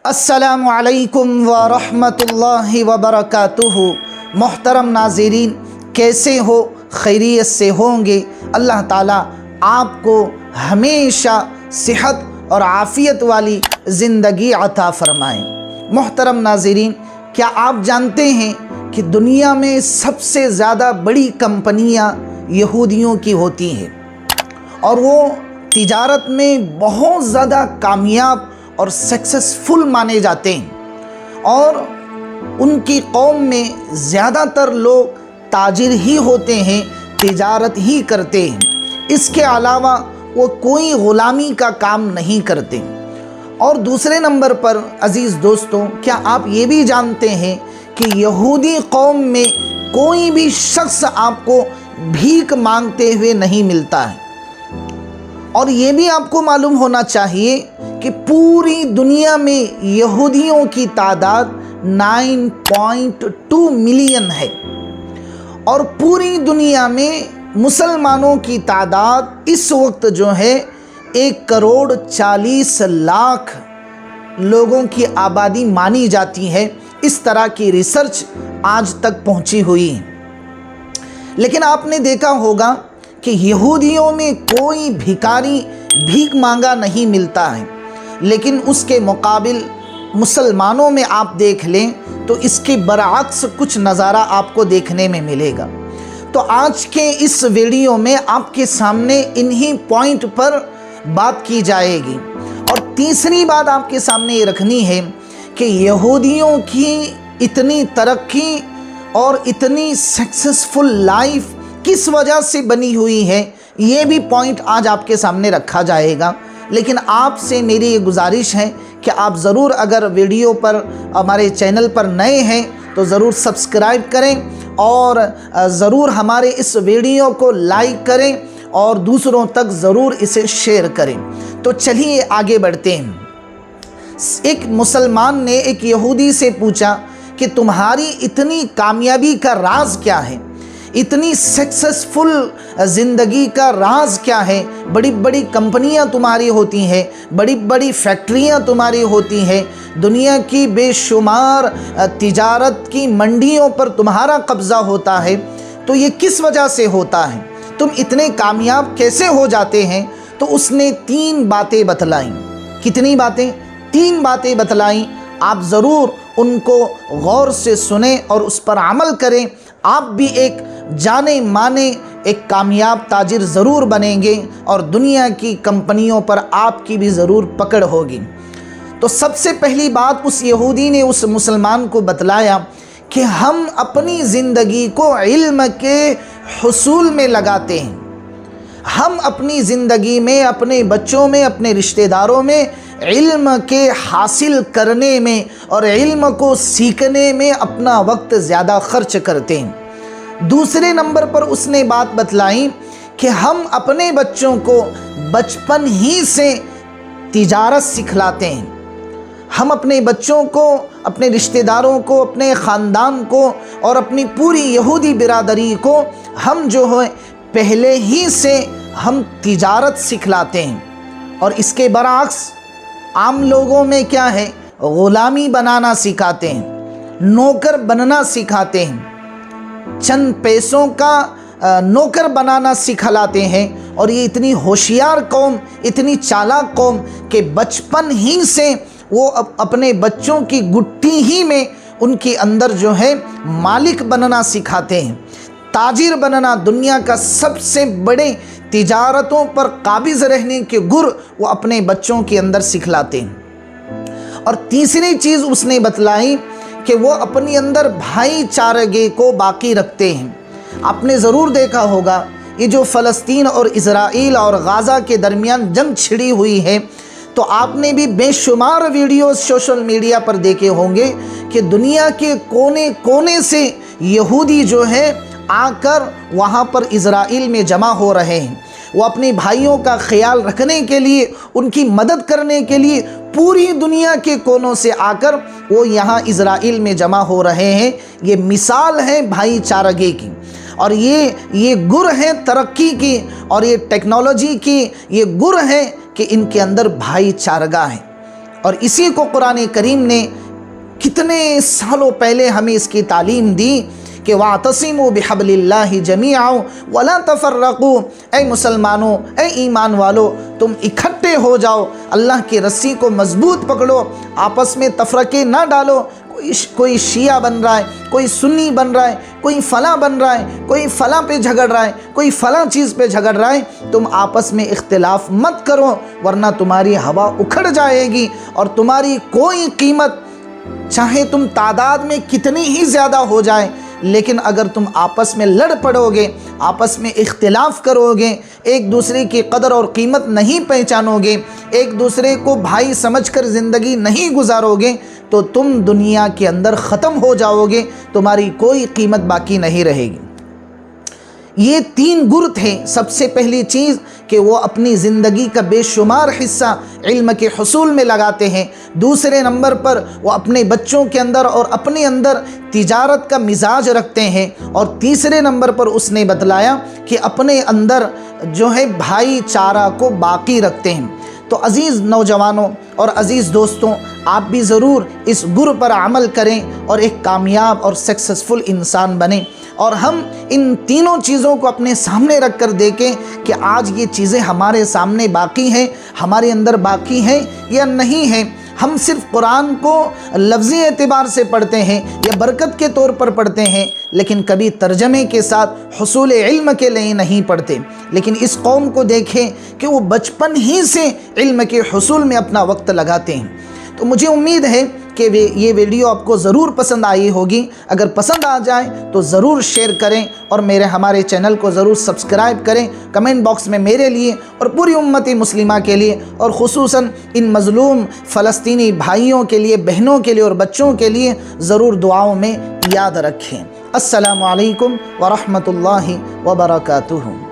السلام علیکم ورحمۃ اللہ وبرکاتہ۔ محترم ناظرین، کیسے ہو؟ خیریت سے ہوں گے؟ اللہ تعالیٰ آپ کو ہمیشہ صحت اور عافیت والی زندگی عطا فرمائے۔ محترم ناظرین، کیا آپ جانتے ہیں کہ دنیا میں سب سے زیادہ بڑی کمپنیاں یہودیوں کی ہوتی ہیں، اور وہ تجارت میں بہت زیادہ کامیاب اور سکسیسفل مانے جاتے ہیں، اور ان کی قوم میں زیادہ تر لوگ تاجر ہی ہوتے ہیں، تجارت ہی کرتے ہیں۔ اس کے علاوہ وہ کوئی غلامی کا کام نہیں کرتے۔ اور دوسرے نمبر پر عزیز دوستوں، کیا آپ یہ بھی جانتے ہیں کہ یہودی قوم میں کوئی بھی شخص آپ کو بھیک مانگتے ہوئے نہیں ملتا ہے؟ اور یہ بھی آپ کو معلوم ہونا چاہیے کہ پوری دنیا میں یہودیوں کی تعداد 9.2 ملین ہے، اور پوری دنیا میں مسلمانوں کی تعداد اس وقت جو ہے 1,40,00,000 لوگوں کی آبادی مانی جاتی ہے۔ اس طرح کی ریسرچ آج تک پہنچی ہوئی ہے۔ لیکن آپ نے دیکھا ہوگا کہ یہودیوں میں کوئی بھکاری بھیک مانگا نہیں ملتا ہے، لیکن اس کے مقابل مسلمانوں میں آپ دیکھ لیں تو اس کے برعکس کچھ نظارہ آپ کو دیکھنے میں ملے گا۔ تو آج کے اس ویڈیو میں آپ کے سامنے انہی پوائنٹ پر بات کی جائے گی۔ اور تیسری بات آپ کے سامنے یہ رکھنی ہے کہ یہودیوں کی اتنی ترقی اور اتنی سکسیسفل لائف کس وجہ سے بنی ہوئی ہے، یہ بھی پوائنٹ آج آپ کے سامنے رکھا جائے گا۔ لیکن آپ سے میری یہ گزارش ہے کہ آپ ضرور، اگر ویڈیو پر ہمارے چینل پر نئے ہیں تو ضرور سبسکرائب کریں، اور ضرور ہمارے اس ویڈیو کو لائک کریں، اور دوسروں تک ضرور اسے شیئر کریں۔ تو چلیے آگے بڑھتے ہیں۔ ایک مسلمان نے ایک یہودی سے پوچھا کہ تمہاری اتنی کامیابی کا راز کیا ہے؟ اتنی سکسیسفل زندگی کا راز کیا ہے؟ بڑی بڑی کمپنیاں تمہاری ہوتی ہیں، بڑی بڑی فیکٹریاں تمہاری ہوتی ہیں، دنیا کی بے شمار تجارت کی منڈیوں پر تمہارا قبضہ ہوتا ہے، تو یہ کس وجہ سے ہوتا ہے؟ تم اتنے کامیاب کیسے ہو جاتے ہیں؟ تو اس نے 3 باتیں بتلائیں۔ کتنی باتیں؟ 3 باتیں بتلائیں۔ آپ ضرور ان کو غور سے سنیں اور اس پر عمل کریں۔ آپ بھی ایک جانے مانے ایک کامیاب تاجر ضرور بنیں گے، اور دنیا کی کمپنیوں پر آپ کی بھی ضرور پکڑ ہوگی۔ تو سب سے پہلی بات اس یہودی نے اس مسلمان کو بتلایا کہ ہم اپنی زندگی کو علم کے حصول میں لگاتے ہیں۔ ہم اپنی زندگی میں، اپنے بچوں میں، اپنے رشتہ داروں میں علم کے حاصل کرنے میں اور علم کو سیکھنے میں اپنا وقت زیادہ خرچ کرتے ہیں۔ دوسرے نمبر پر اس نے بات بتلائی کہ ہم اپنے بچوں کو بچپن ہی سے تجارت سکھلاتے ہیں۔ ہم اپنے بچوں کو، اپنے رشتہ داروں کو، اپنے خاندان کو اور اپنی پوری یہودی برادری کو ہم جو ہے پہلے ہی سے ہم تجارت سکھلاتے ہیں۔ اور اس کے برعکس عام لوگوں میں کیا ہے؟ غلامی بنانا سکھاتے ہیں، نوکر بننا سکھاتے ہیں، چند پیسوں کا نوکر بنانا سکھلاتے ہیں۔ اور یہ اتنی ہوشیار قوم، اتنی چالاک قوم کہ بچپن ہی سے وہ اپنے بچوں کی گٹھی ہی میں ان کے اندر جو ہے مالک بننا سکھاتے ہیں، تاجر بننا، دنیا کا سب سے بڑے تجارتوں پر قابض رہنے کے گر وہ اپنے بچوں کے اندر سکھلاتے ہیں۔ اور تیسری چیز اس نے بتلائی کہ وہ اپنی اندر بھائی چارگی کو باقی رکھتے ہیں۔ آپ نے ضرور دیکھا ہوگا یہ جو فلسطین اور اسرائیل اور غزہ کے درمیان جنگ چھڑی ہوئی ہے، تو آپ نے بھی بے شمار ویڈیوز سوشل میڈیا پر دیکھے ہوں گے کہ دنیا کے کونے کونے سے یہودی جو ہے آ کر وہاں پر اسرائیل میں جمع ہو رہے ہیں۔ وہ اپنے بھائیوں کا خیال رکھنے کے لیے، ان کی مدد کرنے کے لیے پوری دنیا کے کونوں سے آ کر وہ یہاں اسرائیل میں جمع ہو رہے ہیں۔ یہ مثال ہے بھائی چارگی کی، اور یہ گر ہے ترقی کی، اور یہ ٹیکنالوجی کی یہ گر ہے کہ ان کے اندر بھائی چارگی ہے۔ اور اسی کو قرآن کریم نے کتنے سالوں پہلے ہمیں اس کی تعلیم دی کہ وَاعْتَصِمُوا بِحَبْلِ اللَّهِ جَمِيعًا وَلَا تَفَرَّقُوا، اے مسلمانوں، اے ایمان والو، تم اکٹھے ہو جاؤ، اللہ کی رسی کو مضبوط پکڑو، آپس میں تفرقے نہ ڈالو، کوئی شیعہ بن رہا ہے، کوئی سنی بن رہا ہے، کوئی فلاں بن رہا ہے، کوئی فلاں پہ جھگڑ رہا ہے، کوئی فلاں چیز پہ جھگڑ رہا ہے، تم آپس میں اختلاف مت کرو ورنہ تمہاری ہوا اکھڑ جائے گی اور تمہاری کوئی قیمت، چاہے تم تعداد میں کتنی ہی زیادہ ہو جائے، لیکن اگر تم آپس میں لڑ پڑو گے، آپس میں اختلاف کرو گے، ایک دوسرے کی قدر اور قیمت نہیں پہچانو گے، ایک دوسرے کو بھائی سمجھ کر زندگی نہیں گزارو گے، تو تم دنیا کے اندر ختم ہو جاؤ گے، تمہاری کوئی قیمت باقی نہیں رہے گی۔ یہ 3 گر تھے۔ سب سے پہلی چیز کہ وہ اپنی زندگی کا بے شمار حصہ علم کے حصول میں لگاتے ہیں۔ دوسرے نمبر پر وہ اپنے بچوں کے اندر اور اپنے اندر تجارت کا مزاج رکھتے ہیں، اور تیسرے نمبر پر اس نے بتلایا کہ اپنے اندر جو ہے بھائی چارہ کو باقی رکھتے ہیں۔ تو عزیز نوجوانوں اور عزیز دوستوں، آپ بھی ضرور اس گر پر عمل کریں اور ایک کامیاب اور سکسیسفل انسان بنیں، اور ہم ان تینوں چیزوں کو اپنے سامنے رکھ کر دیکھیں کہ آج یہ چیزیں ہمارے سامنے باقی ہیں، ہمارے اندر باقی ہیں یا نہیں ہیں۔ ہم صرف قرآن کو لفظی اعتبار سے پڑھتے ہیں یا برکت کے طور پر پڑھتے ہیں، لیکن کبھی ترجمے کے ساتھ حصول علم کے لیے نہیں پڑھتے۔ لیکن اس قوم کو دیکھیں کہ وہ بچپن ہی سے علم کے حصول میں اپنا وقت لگاتے ہیں۔ تو مجھے امید ہے کہ یہ ویڈیو آپ کو ضرور پسند آئی ہوگی۔ اگر پسند آ جائے تو ضرور شیئر کریں اور ہمارے چینل کو ضرور سبسکرائب کریں۔ کمنٹ باکس میں میرے لیے اور پوری امت مسلمہ کے لیے، اور خصوصاً ان مظلوم فلسطینی بھائیوں کے لیے، بہنوں کے لیے اور بچوں کے لیے ضرور دعاؤں میں یاد رکھیں۔ السلام علیکم ورحمۃ اللہ وبرکاتہ۔